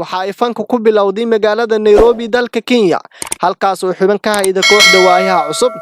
waxa ay fanka ku bilowday magaalada Nairobi dalka Kenya halkaas oo xubin ka hayda kooxda waayaha cusub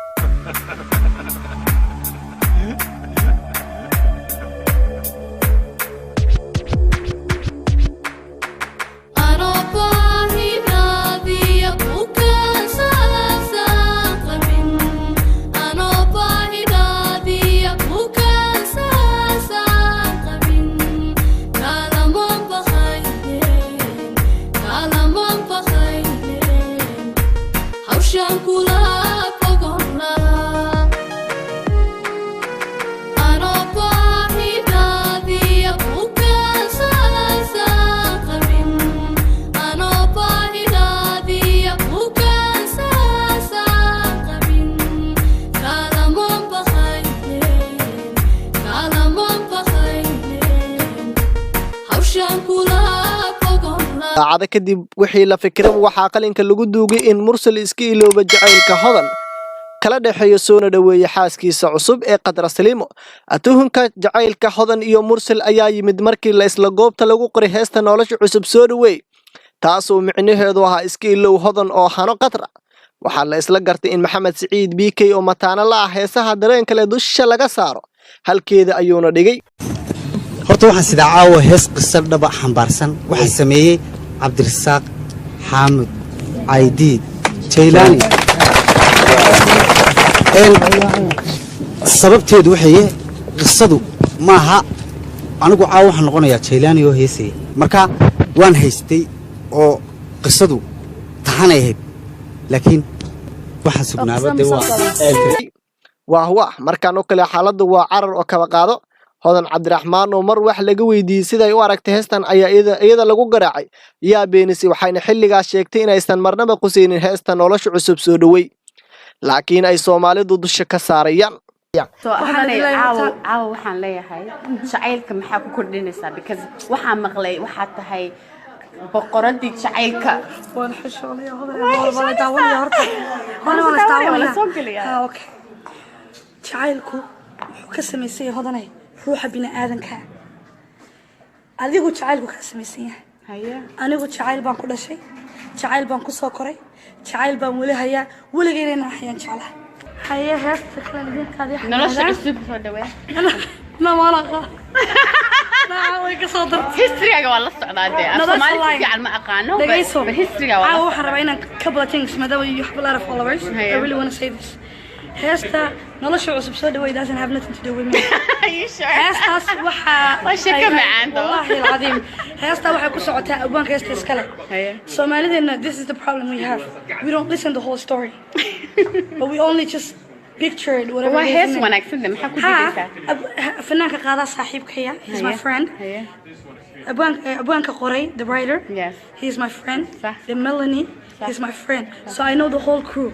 saacada kadib wixii la fikiray waxa qalinka lagu duugay in mursal iska ilooba jacaylka hodan kala dhaxeeyo soo dhaweeyay xaaskiisa cusub ee Qadra Saliimo atuhunka jacaylka hodan iyo mursal ayaa yimid markii la isla goobta lagu qoray heesta nolosha cusub soo dhaweey taas oo micnaheedu ahaa iska iloow hodan oo hano Qadra waxa la isla gartay in Maxamed Saciid BK oo mataana la ah heesaha dareen kale dusha laga saaro halkeeda ayuuna dhigay horta waxaan sida caawa hees qisad dhaba xambaarsan waxa sameeyay Cabdirasaaq Xaamud Aydiid Jaylaani sababteedu waxay qisadu maaha anigu caawa waxaan noqonayaa Jaylaani oo heesay marka waan haystay oo qisadu taxanayd laakiin waxa sugnaabada waa markaan oo kale xaaladdu waa carar oo kaba qaado hodan Cabdiraxmaan oo mar wax laga weydiiyay sida ay u aragtay heestan ayaa iyada lagu garaacay yaa beenisi waxayna xilligaas sheegtay in aysan marnaba qusaynin heestan nolosha cusub soo dhaweey laakiin ay Soomaalidu dusha ka saarayaan caawa waxaan leeyahay jacaylka maxaa ku kordhinaysaa because waxaan maqlay waxa tahay boqoradii jacaylka waan xishoonaya wala daawanaya horta wala soo geliyaa okay jacaylku wuxuu ka sameeyay hodanay ruuxa bini aadanka adigu jacaylku ka sameeyay anigu jacayl baan ku dhashay jacayl baan ku soo koray jacayl baan wali hayaa waligeena hayaan jeclahay haye heesta kala idinkaadi nolosha cusub soo dhaweey ma walaqa way ka soo dar history-ga waa la socdaade Soomaaliya fiican ma aqaano history-ga waa waxaan rabaa inaan couple of things madaba you have a lot of followers I really want to say this heesta nolosha cusub soo dhaweey doesn't have nothing to do with me are you sure heestaas waxa ka macaan wallahi alcadiim heesta waxay ku socotaa abwaanka heesta iskale Soomaalidana this is the problem we have we don't listen the whole story but we only just pictured whatever it is hees wanaagsan maxaa ku dhigaysaa fanaanka qaada saaxiibkaya he's my friend abwaanka qoray the writer yes he's my friend the Melanie he's my friend so I know the whole crew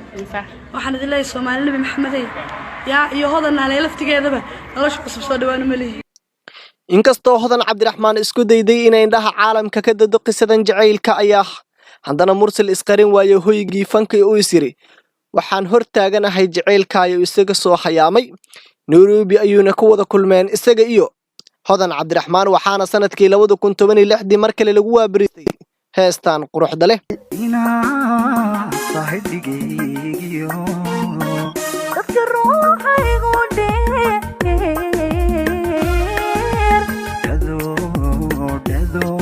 waxaan idin leeyahay Soomaali nabi maxamed yaa iyo hodan aan laftigeedaba nolosha cusub soo dhawaano maleeyahay inkastoo hodan Cabdiraxmaan isku dayday inay indhaha caalamka ka dado qisadan jacaylka ayaa haddana mursal isqarin waayo hoygii fanka uu isiri waxaan hortaaganahay jacaylkaayo isaga soo xayaamay Nairobi ayuuna ku wada kulmeen isaga iyo hodan Cabdiraxmaan waxaana sanadkii 2016 mar kale lagu waabiristay heestan quruxda leh ina saaxiibigeygiyo dadka ruuxaygu dheer dado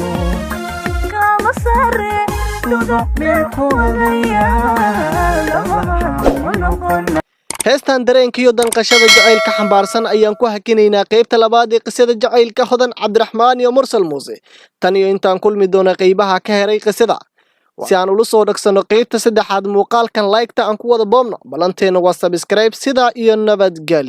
kama sare dudo meel ku wadaya heestan dareenka iyo danqashada jacaylka xambaarsan ayaan ku hakinaynaa qaybta labaad ee qisada jacaylka hodan Cabdiraxmaan iyo Mursal Muuse tan iyo intaan kulmi doona qaybaha ka heray qisada si aan ula soo dhagsano qaybta saddexaad muuqaalkan like-ta aan ku wada boobno balanteena waa subscribe sida iyo nabadgelyo